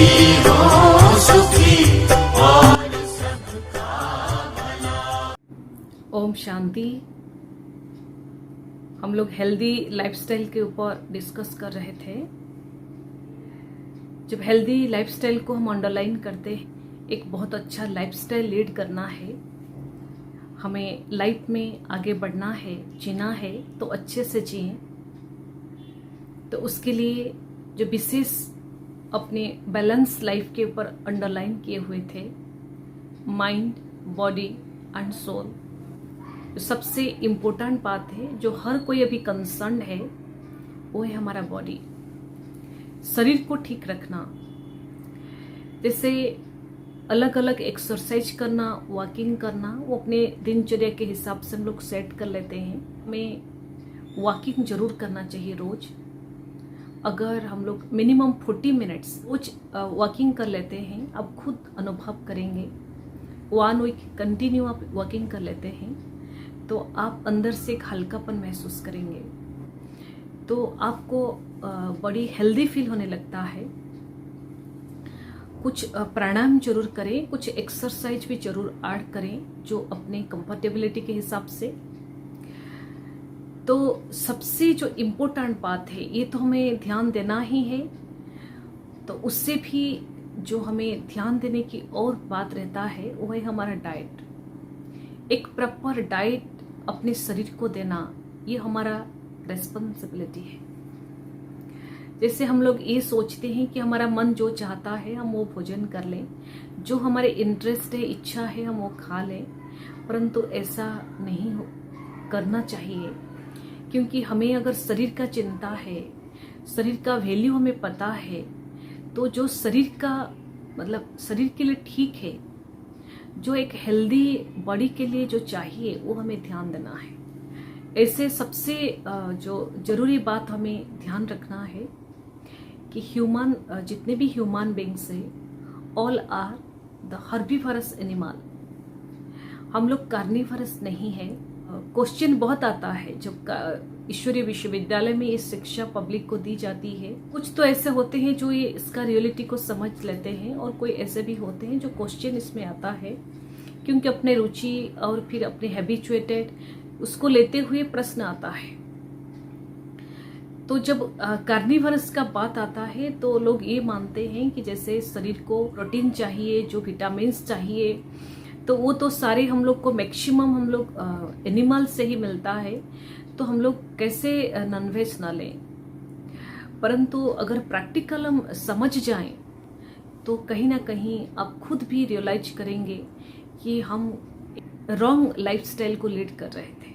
हो सुखी और सबका भला। ओम शांति। हम लोग हेल्दी लाइफस्टाइल के ऊपर डिस्कस कर रहे थे। जब हेल्दी लाइफस्टाइल को हम अंडरलाइन करते हैं, एक बहुत अच्छा लाइफस्टाइल लीड करना है, हमें लाइफ में आगे बढ़ना है, जीना है, तो अच्छे से जिएं। तो उसके लिए जो विशेष अपने बैलेंस लाइफ के ऊपर अंडरलाइन किए हुए थे, माइंड, बॉडी एंड सोल, सबसे इम्पोर्टेंट बात है जो हर कोई अभी कंसर्न है, वो है हमारा बॉडी, शरीर को ठीक रखना। जैसे अलग अलग एक्सरसाइज करना, वॉकिंग करना, वो अपने दिनचर्या के हिसाब से हम लोग सेट कर लेते हैं। हमें वॉकिंग जरूर करना चाहिए रोज। अगर हम लोग मिनिमम 40 मिनट्स रोज वॉकिंग कर लेते हैं, आप खुद अनुभव करेंगे। 1 वीक कंटिन्यू आप वॉकिंग कर लेते हैं तो आप अंदर से एक हल्कापन महसूस करेंगे, तो आपको बड़ी हेल्दी फील होने लगता है। कुछ प्राणायाम जरूर करें, कुछ एक्सरसाइज भी जरूर ऐड करें जो अपने कंफर्टेबिलिटी के हिसाब से। तो सबसे जो इम्पोर्टेंट बात है, ये तो हमें ध्यान देना ही है, तो उससे भी जो हमें ध्यान देने की और बात रहता है वो है हमारा डाइट। एक प्रॉपर डाइट अपने शरीर को देना, ये हमारा रेस्पॉन्सिबिलिटी है। जैसे हम लोग ये सोचते हैं कि हमारा मन जो चाहता है हम वो भोजन कर लें, जो हमारे इंटरेस्ट है, इच्छा है, हम वो खा लें, परंतु ऐसा नहीं करना चाहिए। क्योंकि हमें अगर शरीर का चिंता है, शरीर का वैल्यू हमें पता है, तो जो शरीर का मतलब शरीर के लिए ठीक है, जो एक हेल्दी बॉडी के लिए जो चाहिए, वो हमें ध्यान देना है। ऐसे सबसे जो जरूरी बात हमें ध्यान रखना है कि ह्यूमन, जितने भी ह्यूमन बींग्स है, all are the herbivorous animal. हम लोग कार्निवरस नहीं है। क्वेश्चन बहुत आता है जब ईश्वरीय विश्वविद्यालय में ये शिक्षा पब्लिक को दी जाती है। कुछ तो ऐसे होते हैं जो ये इसका रियलिटी को समझ लेते हैं, और कोई ऐसे भी होते हैं जो क्वेश्चन इसमें आता है क्योंकि अपने रुचि और फिर अपने हैबिचुएटेड उसको लेते हुए प्रश्न आता है। तो जब कार्निवरस का बात आता है तो लोग ये मानते हैं कि जैसे शरीर को प्रोटीन चाहिए, जो विटामिन्स चाहिए, तो वो तो सारे हम लोग को मैक्सिमम हम लोग एनिमल से ही मिलता है, तो हम लोग कैसे नॉनवेज ना लें। परंतु अगर प्रैक्टिकल हम समझ जाएं तो कहीं ना कहीं आप खुद भी रियलाइज करेंगे कि हम रॉन्ग लाइफस्टाइल को लीड कर रहे थे।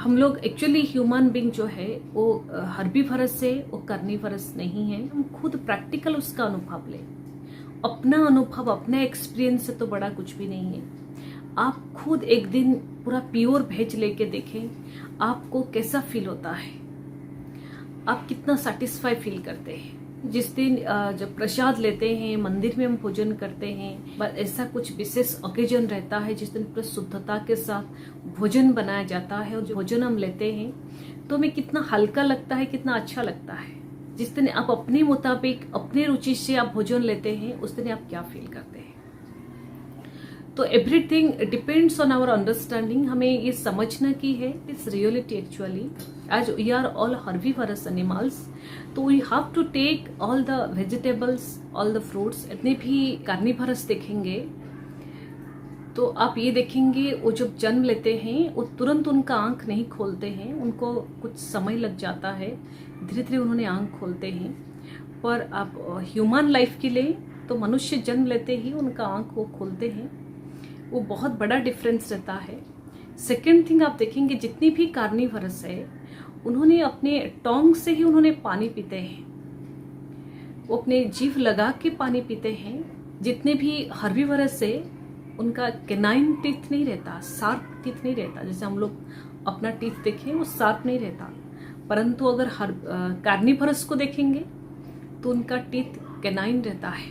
हम लोग एक्चुअली ह्यूमन बीइंग जो है वो हर्बीवरस है, वो कार्निवरस नहीं है। हम खुद प्रैक्टिकल उसका अनुभव लें। अपना अनुभव, अपना एक्सपीरियंस से तो बड़ा कुछ भी नहीं है। आप खुद एक दिन पूरा प्योर वेज लेके देखें, आपको कैसा फील होता है, आप कितना सेटिस्फाई फील करते हैं। जिस दिन जब प्रसाद लेते हैं, मंदिर में हम भोजन करते हैं, ऐसा कुछ विशेष ओकेजन रहता है जिस दिन पूरी शुद्धता के साथ भोजन बनाया जाता है, और जो भोजन हम लेते हैं तो हमें कितना हल्का लगता है, कितना अच्छा लगता है। जिस दिन आप अपने मुताबिक, अपने रुचि से आप भोजन लेते हैं, उस दिन आप क्या फील करते हैं। तो everything depends on our understanding. हमें ये समझना की है इस reality actually, as we are all herbivorous animals, तो we have to take all the vegetables, all the fruits. इतने भी कार्निवरस देखेंगे तो आप ये देखेंगे वो जब जन्म लेते हैं वो तुरंत उनका आंख नहीं खोलते हैं, उनको कुछ समय लग जाता है, धीरे धीरे उन्होंने आंख खोलते हैं। पर आप ह्यूमन लाइफ के लिए तो मनुष्य जन्म लेते ही उनका आंख वो खोलते हैं, वो बहुत बड़ा डिफरेंस रहता है। सेकेंड थिंग आप देखेंगे जितनी भी कार्निवरस है, उन्होंने अपने टोंग से ही उन्होंने पानी पीते हैं, वो अपने जीभ लगा के पानी पीते हैं। जितने भी हर्बीवरस है उनका केनाइन टीथ नहीं रहता, शार्प टीथ नहीं रहता। जैसे हम लोग अपना टीथ देखें वो शार्प नहीं रहता, परंतु अगर कार्निवरस को देखेंगे तो उनका टीथ केनाइन रहता है,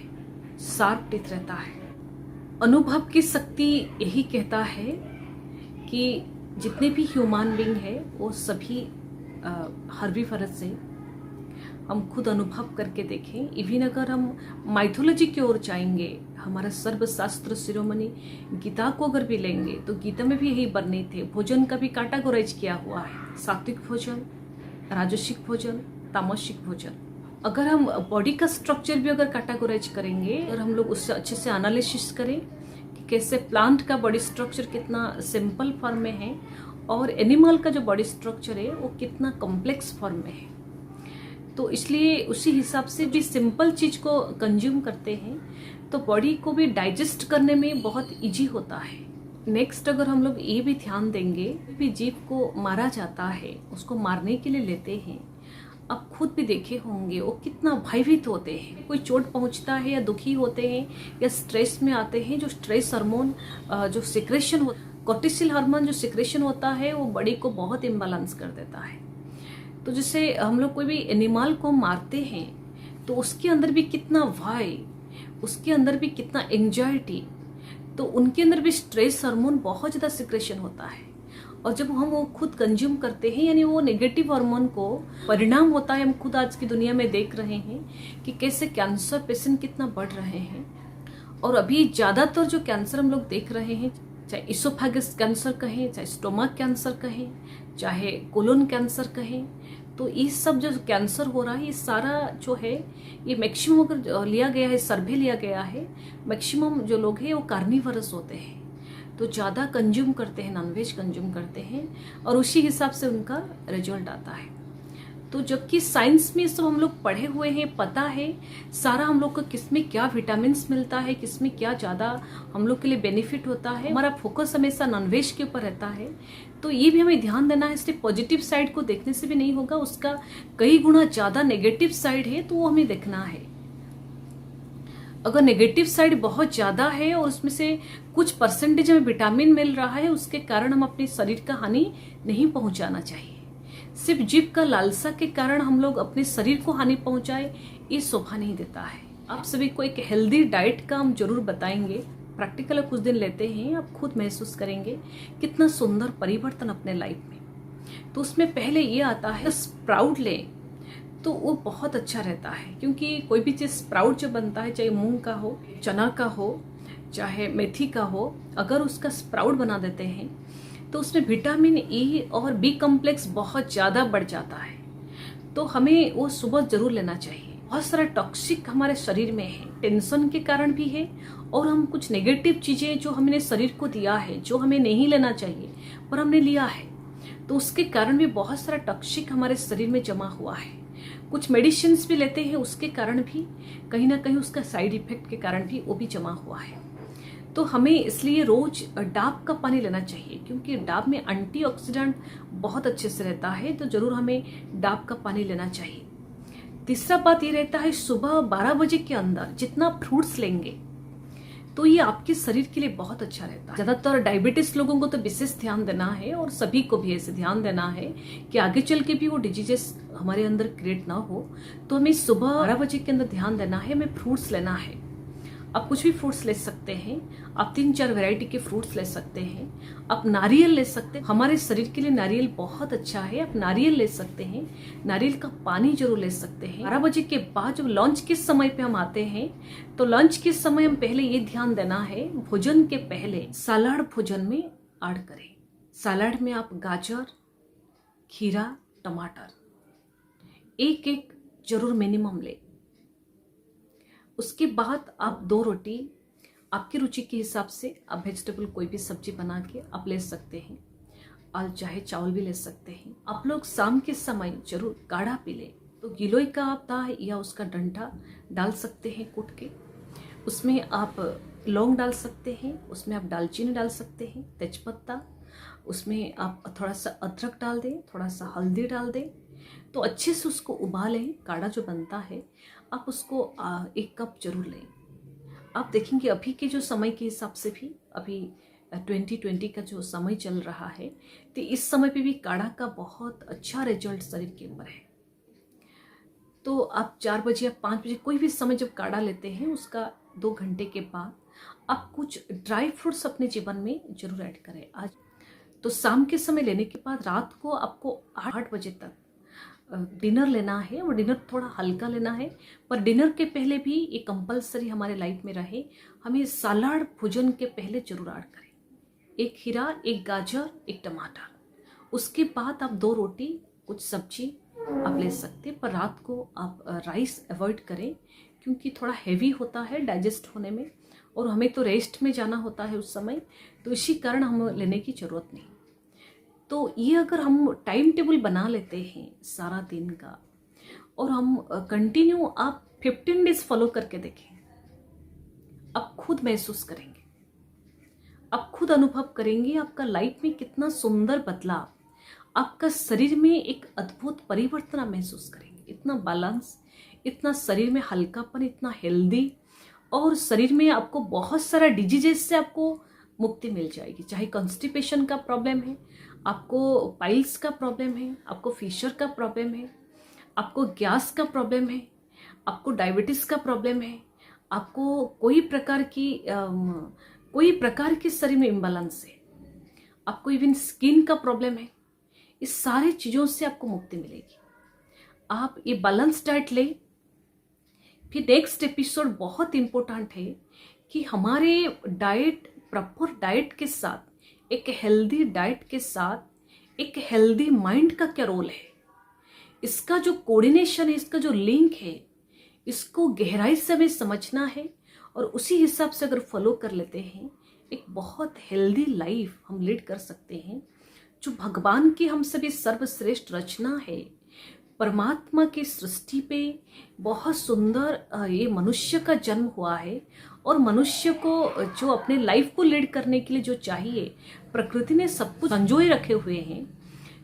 शार्प टीथ रहता है। अनुभव की शक्ति यही कहता है कि जितने भी ह्यूमन बीइंग है वो सभी हर्बीवरस से। हम खुद अनुभव करके देखें। इवन अगर हम माइथोलॉजी की ओर जाएंगे, हमारा सर्वशास्त्र शिरोमणि गीता को अगर भी लेंगे तो गीता में भी यही वर्णित है। भोजन का भी कैटेगराइज किया हुआ है, सात्विक भोजन, राजसिक भोजन, तामसिक भोजन। अगर हम बॉडी का स्ट्रक्चर भी अगर कैटेगराइज करेंगे और हम लोग उससे अच्छे से एनालिसिस करें कि कैसे प्लांट का बॉडी स्ट्रक्चर कितना सिंपल फॉर्म में है और एनिमल का जो बॉडी स्ट्रक्चर है वो कितना कॉम्प्लेक्स फॉर्म में है, तो इसलिए उसी हिसाब से भी सिंपल चीज को कंज्यूम करते हैं तो बॉडी को भी डाइजेस्ट करने में बहुत इजी होता है। नेक्स्ट अगर हम लोग ये भी ध्यान देंगे भी जीव को मारा जाता है, उसको मारने के लिए लेते हैं, आप खुद भी देखे होंगे वो कितना भयभीत होते हैं। कोई चोट पहुंचता है या दुखी होते हैं या स्ट्रेस में आते हैं, जो स्ट्रेस हार्मोन जो सिक्रेशन हो, कोर्टिसोल हार्मोन जो सिक्रेशन होता है वो बॉडी को बहुत इम्बैलेंस कर देता है। तो जैसे हम लोग कोई भी एनिमल को मारते हैं तो उसके अंदर भी कितना भय, उसके अंदर भी कितना एंजाइटी, तो उनके अंदर भी स्ट्रेस हार्मोन बहुत ज़्यादा सिक्रेशन होता है। और जब हम वो खुद कंज्यूम करते हैं, यानी वो नेगेटिव हार्मोन को परिणाम होता है। हम खुद आज की दुनिया में देख रहे हैं कि कैसे कैंसर पेशेंट कितना बढ़ रहे हैं। और अभी ज़्यादातर जो कैंसर हम लोग देख रहे हैं, चाहे इसोफेगस कैंसर कहें, चाहे स्टोमक कैंसर कहें, चाहे कोलोन कैंसर कहें, तो ये सब जो कैंसर हो रहा है ये सारा जो है ये मैक्सिमम अगर लिया गया है, सर्वे लिया गया है, मैक्सिमम जो लोग हैं वो कार्निवरस होते हैं, तो ज़्यादा कंज्यूम करते हैं, नॉनवेज कंज्यूम करते हैं और उसी हिसाब से उनका रिजल्ट आता है। तो जबकि साइंस में सब हम लोग पढ़े हुए हैं, पता है सारा हम लोग को किस में क्या विटामिन्स मिलता है, किस में क्या ज़्यादा हम लोग के लिए बेनिफिट होता है। हमारा फोकस हमेशा नॉनवेज के ऊपर रहता है, तो ये भी हमें ध्यान देना है। सिर्फ पॉजिटिव साइड को देखने से भी नहीं होगा, उसका कई गुना ज़्यादा नेगेटिव साइड है तो वो हमें देखना है। अगर नेगेटिव साइड बहुत ज़्यादा है और उसमें से कुछ परसेंटेज हमें विटामिन मिल रहा है, उसके कारण हम अपने शरीर का हानि नहीं पहुंचाना चाहिए। सिर्फ जीव का लालसा के कारण हम लोग अपने शरीर को हानि पहुंचाए, ये शोभा नहीं देता है। आप सभी को एक हेल्दी डाइट का हम जरूर बताएंगे, प्रैक्टिकल कुछ दिन लेते हैं, आप खुद महसूस करेंगे कितना सुंदर परिवर्तन अपने लाइफ में। तो उसमें पहले ये आता है स्प्राउट लें तो वो बहुत अच्छा रहता है, क्योंकि कोई भी चीज़ स्प्राउट जो बनता है, चाहे मूंग का हो, चना का हो, चाहे मेथी का हो, अगर उसका स्प्राउट बना देते हैं तो उसमें विटामिन ई और बी कॉम्प्लेक्स बहुत ज़्यादा बढ़ जाता है। तो हमें वो सुबह जरूर लेना चाहिए। बहुत सारा टॉक्सिक हमारे शरीर में है, टेंशन के कारण भी है, और हम कुछ नेगेटिव चीज़ें जो हमने शरीर को दिया है, जो हमें नहीं लेना चाहिए पर हमने लिया है, तो उसके कारण भी बहुत सारा टॉक्सिक हमारे शरीर में जमा हुआ है। कुछ मेडिसिन भी लेते हैं, उसके कारण भी कहीं ना कहीं उसका साइड इफेक्ट के कारण भी वो भी जमा हुआ है। तो हमें इसलिए रोज डाब का पानी लेना चाहिए, क्योंकि डाब में एंटीऑक्सीडेंट बहुत अच्छे से रहता है, तो जरूर हमें डाब का पानी लेना चाहिए। तीसरा बात ये रहता है, सुबह 12 बजे के अंदर जितना फ्रूट्स लेंगे तो ये आपके शरीर के लिए बहुत अच्छा रहता है। ज्यादातर डायबिटीज लोगों को तो विशेष ध्यान देना है, और सभी को भी ऐसे ध्यान देना है कि आगे चल के भी वो डिजीजेस हमारे अंदर क्रिएट ना हो। तो हमें सुबह 12 बजे के अंदर ध्यान देना है, हमें फ्रूट्स लेना है। आप कुछ भी फ्रूट्स ले सकते हैं, आप 3-4 वैरायटी के फ्रूट्स ले सकते हैं, आप नारियल ले सकते हैं, हमारे शरीर के लिए नारियल बहुत अच्छा है, आप नारियल ले सकते हैं, नारियल का पानी जरूर ले सकते हैं। 12 बजे के बाद जब लंच के समय पे हम आते हैं, तो लंच के समय हम पहले ये ध्यान देना है, भोजन के पहले सलाद भोजन में ऐड करें। सलाद में आप गाजर, खीरा, टमाटर एक जरूर मिनिमम ले। उसके बाद आप 2 रोटी आपकी रुचि के हिसाब से आप वेजिटेबल कोई भी सब्जी बना के आप ले सकते हैं, और चाहे चावल भी ले सकते हैं। आप लोग शाम के समय जरूर काढ़ा पी लें, तो गिलोय का आप दाल या उसका डंठा डाल सकते हैं कूट के, उसमें आप लौंग डाल सकते हैं, उसमें आप दालचीनी डाल सकते हैं, तेजपत्ता, उसमें आप थोड़ा सा अदरक डाल दें, थोड़ा सा हल्दी डाल दें, तो अच्छे से उसको उबालें। काढ़ा जो बनता है आप उसको 1 कप जरूर लें। आप देखेंगे अभी के जो समय के हिसाब से भी, अभी 2020 का जो समय चल रहा है, तो इस समय पे भी काढ़ा का बहुत अच्छा रिजल्ट शरीर के ऊपर है। तो आप 4 बजे या 5 बजे कोई भी समय जब काढ़ा लेते हैं, उसका 2 घंटे के बाद आप कुछ ड्राई फ्रूट्स अपने जीवन में जरूर ऐड करें। आज तो शाम के समय लेने के बाद रात को आपको 8 बजे तक डिनर लेना है और डिनर थोड़ा हल्का लेना है, पर डिनर के पहले भी ये कंपलसरी हमारे लाइफ में रहे, हमें सलाद भोजन के पहले जरूर ऐड करें। एक खीरा, एक गाजर, एक टमाटर, उसके बाद आप 2 रोटी, कुछ सब्जी आप ले सकते हैं, पर रात को आप राइस अवॉइड करें क्योंकि थोड़ा हैवी होता है डाइजेस्ट होने में और हमें तो रेस्ट में जाना होता है उस समय, तो इसी कारण हम लेने की ज़रूरत नहीं। तो ये अगर हम टाइम टेबल बना लेते हैं सारा दिन का और हम कंटिन्यू आप 15 डेज फॉलो करके देखें, आप खुद महसूस करेंगे, आप खुद अनुभव करेंगे आपका लाइफ में कितना सुंदर बदलाव, आपका शरीर में एक अद्भुत परिवर्तन आप महसूस करेंगे। इतना बैलेंस, इतना शरीर में हल्कापन, इतना हेल्दी, और शरीर में आपको बहुत सारा डिजीजेस से आपको मुक्ति मिल जाएगी। चाहे कॉन्स्टिपेशन का प्रॉब्लम है, आपको पाइल्स का प्रॉब्लम है, आपको फिशर का प्रॉब्लम है, आपको गैस का प्रॉब्लम है, आपको डायबिटीज का प्रॉब्लम है, आपको कोई प्रकार की शरीर में इम्बैलेंस है, आपको इवन स्किन का प्रॉब्लम है, इस सारी चीज़ों से आपको मुक्ति मिलेगी। आप ये बैलेंस डाइट लें। फिर नेक्स्ट एपिसोड बहुत इम्पोर्टेंट है कि हमारे डाइट, प्रॉपर डाइट के साथ, एक हेल्दी डाइट के साथ एक हेल्दी माइंड का क्या रोल है, इसका जो कोऑर्डिनेशन है, इसका जो लिंक है, इसको गहराई से हमें समझना है और उसी हिसाब से अगर फॉलो कर लेते हैं एक बहुत हेल्दी लाइफ हम लीड कर सकते हैं। जो भगवान की हम सभी सर्वश्रेष्ठ रचना है, परमात्मा की सृष्टि पे बहुत सुंदर ये मनुष्य का जन्म हुआ है और मनुष्य को जो अपने लाइफ को लीड करने के लिए जो चाहिए, प्रकृति ने सब कुछ संजोए रखे हुए हैं,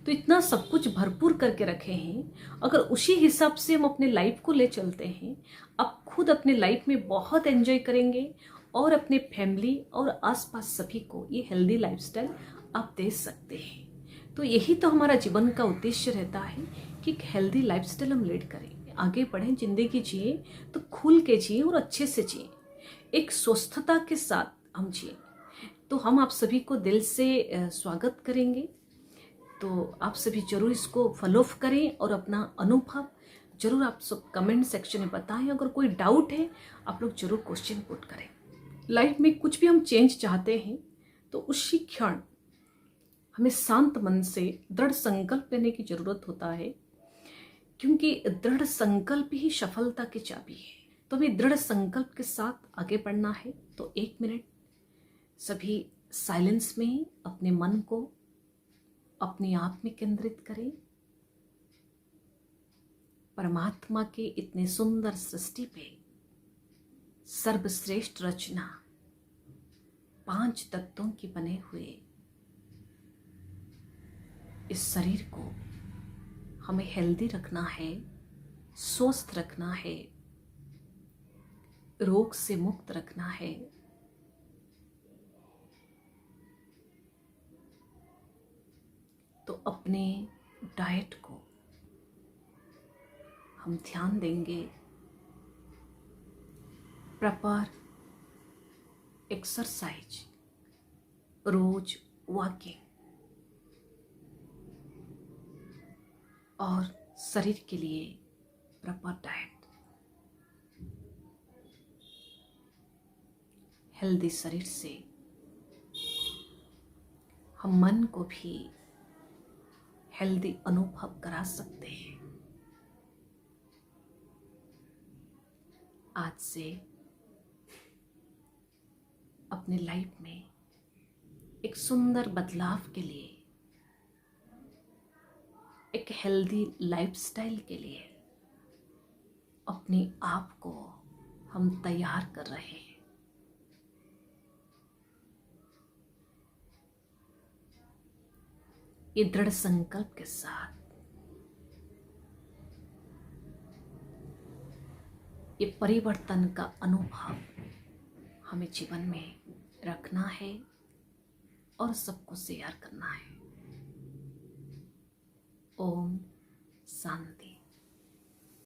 तो इतना सब कुछ भरपूर करके रखे हैं। अगर उसी हिसाब से हम अपने लाइफ को ले चलते हैं, आप खुद अपने लाइफ में बहुत एंजॉय करेंगे और अपने फैमिली और आसपास सभी को ये हेल्दी लाइफस्टाइल आप दे सकते हैं। तो यही तो हमारा जीवन का उद्देश्य रहता है कि एक हेल्दी लाइफस्टाइल हम लीड करें, आगे बढ़ें, जिंदगी जिए तो खुल के जिए और अच्छे से जिए, एक स्वस्थता के साथ हम जिए। तो हम आप सभी को दिल से स्वागत करेंगे। तो आप सभी जरूर इसको फॉलो करें और अपना अनुभव जरूर आप सब कमेंट सेक्शन में बताएं। अगर कोई डाउट है आप लोग जरूर क्वेश्चन पुट करें। लाइफ में कुछ भी हम चेंज चाहते हैं तो उसी क्षण हमें शांत मन से दृढ़ संकल्प लेने की जरूरत होता है, क्योंकि दृढ़ संकल्प ही सफलता की चाबी है। तो हमें दृढ़ संकल्प के साथ आगे बढ़ना है। तो 1 मिनट सभी साइलेंस में ही अपने मन को अपने आप में केंद्रित करें। परमात्मा के इतने सुंदर सृष्टि पे सर्वश्रेष्ठ रचना 5 तत्वों की बने हुए इस शरीर को हमें हेल्दी रखना है, स्वस्थ रखना है, रोग से मुक्त रखना है। तो अपने डाइट को हम ध्यान देंगे, प्रॉपर एक्सरसाइज, रोज वॉकिंग और शरीर के लिए प्रॉपर डाइट। हेल्दी शरीर से हम मन को भी हेल्दी अनुभव करा सकते हैं। आज से अपने लाइफ में एक सुंदर बदलाव के लिए, एक हेल्दी लाइफस्टाइल के लिए अपने आप को हम तैयार कर रहे हैं। ये दृढ़ संकल्प के साथ ये परिवर्तन का अनुभव हमें जीवन में रखना है और सबको शेयर करना है। ओम शांति।